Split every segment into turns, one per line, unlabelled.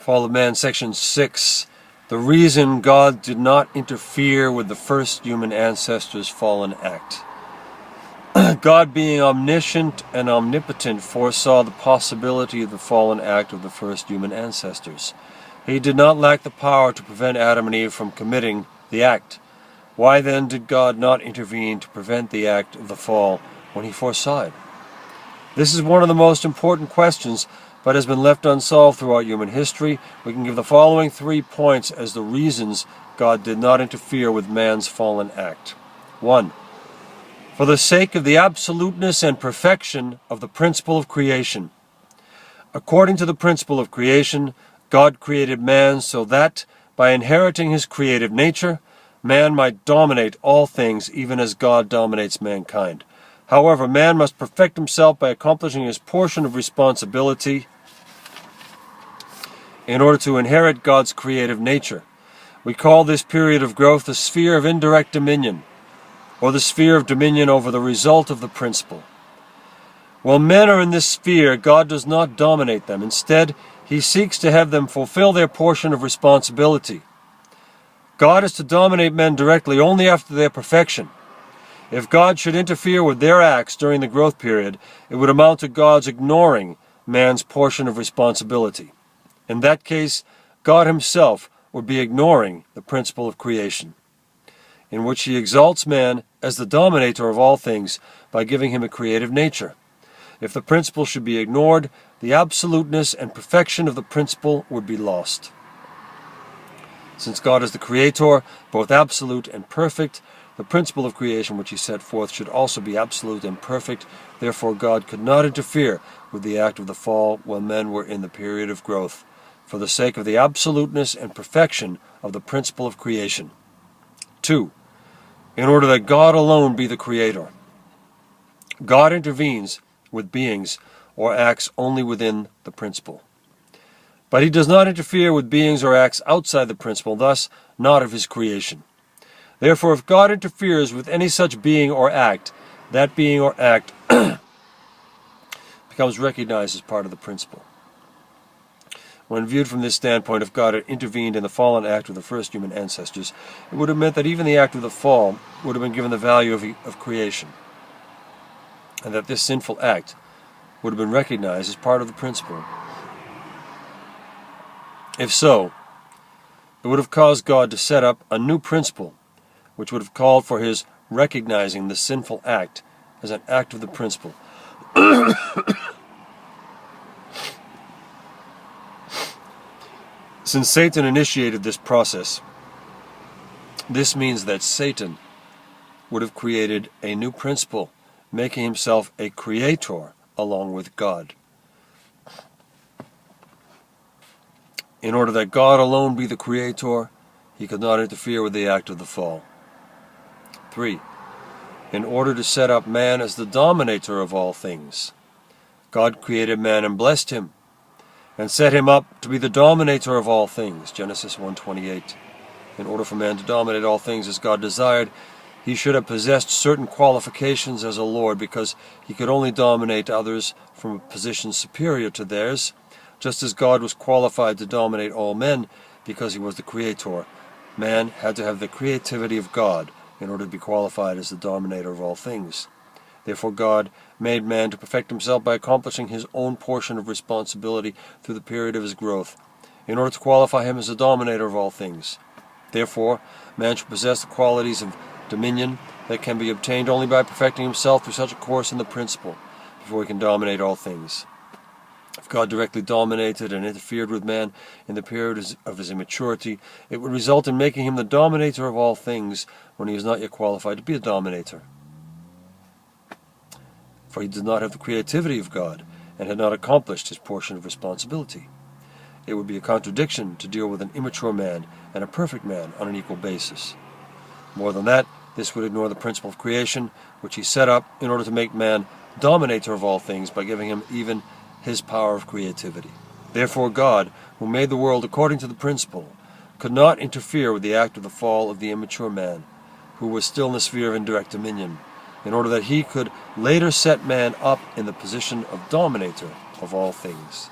Fall of Man, Section 6. The reason God did not interfere with the first human ancestors' fallen act. God, being omniscient and omnipotent, foresaw the possibility of the fallen act of the first human ancestors. He did not lack the power to prevent Adam and Eve from committing the act. Why then did God not intervene to prevent the act of the fall when he foresaw it? This is one of the most important questions, but has been left unsolved throughout human history. We can give the following 3 points as the reasons God did not interfere with man's fallen act. 1. For the sake of the absoluteness and perfection of the principle of creation. According to the principle of creation, God created man so that, by inheriting his creative nature, man might dominate all things even as God dominates mankind. However, man must perfect himself by accomplishing his portion of responsibility in order to inherit God's creative nature. We call this period of growth the sphere of indirect dominion, or the sphere of dominion over the result of the principle. While men are in this sphere, God does not dominate them. Instead, he seeks to have them fulfill their portion of responsibility. God is to dominate men directly only after their perfection. If God should interfere with their acts during the growth period, it would amount to God's ignoring man's portion of responsibility. In that case, God himself would be ignoring the principle of creation, in which he exalts man as the dominator of all things by giving him a creative nature. If the principle should be ignored, the absoluteness and perfection of the principle would be lost. Since God is the creator, both absolute and perfect, the principle of creation which he set forth should also be absolute and perfect. Therefore God could not interfere with the act of the fall while men were in the period of growth, for the sake of the absoluteness and perfection of the principle of creation. 2. In order that God alone be the creator. God intervenes with beings or acts only within the principle. But he does not interfere with beings or acts outside the principle, thus not of his creation. Therefore, if God interferes with any such being or act, that being or act becomes recognized as part of the principle. When viewed from this standpoint, if God had intervened in the fallen act of the first human ancestors, it would have meant that even the act of the fall would have been given the value of creation, and that this sinful act would have been recognized as part of the principle. If so, it would have caused God to set up a new principle, which would have called for his recognizing the sinful act as an act of the principle. Since Satan initiated this process, this means that Satan would have created a new principle, making himself a creator along with God. In order that God alone be the creator, he could not interfere with the act of the fall. 3. In order to set up man as the dominator of all things, God created man and blessed him, and set him up to be the dominator of all things. Genesis 1:28. In order for man to dominate all things as God desired, he should have possessed certain qualifications as a lord, because he could only dominate others from a position superior to theirs, just as God was qualified to dominate all men because he was the creator. Man had to have the creativity of God in order to be qualified as the dominator of all things. Therefore God made man to perfect himself by accomplishing his own portion of responsibility through the period of his growth, in order to qualify him as the dominator of all things. Therefore, man should possess the qualities of dominion that can be obtained only by perfecting himself through such a course in the principle, before he can dominate all things. If God directly dominated and interfered with man in the period of his immaturity, it would result in making him the dominator of all things when he was not yet qualified to be a dominator. For he did not have the creativity of God and had not accomplished his portion of responsibility. It would be a contradiction to deal with an immature man and a perfect man on an equal basis. More than that, this would ignore the principle of creation, which he set up in order to make man dominator of all things by giving him even his power of creativity. Therefore God, who made the world according to the principle, could not interfere with the act of the fall of the immature man, who was still in the sphere of indirect dominion, in order that he could later set man up in the position of dominator of all things.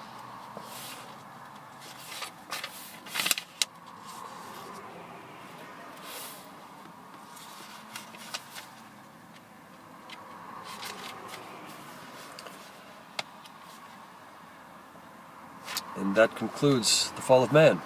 And that concludes the fall of man.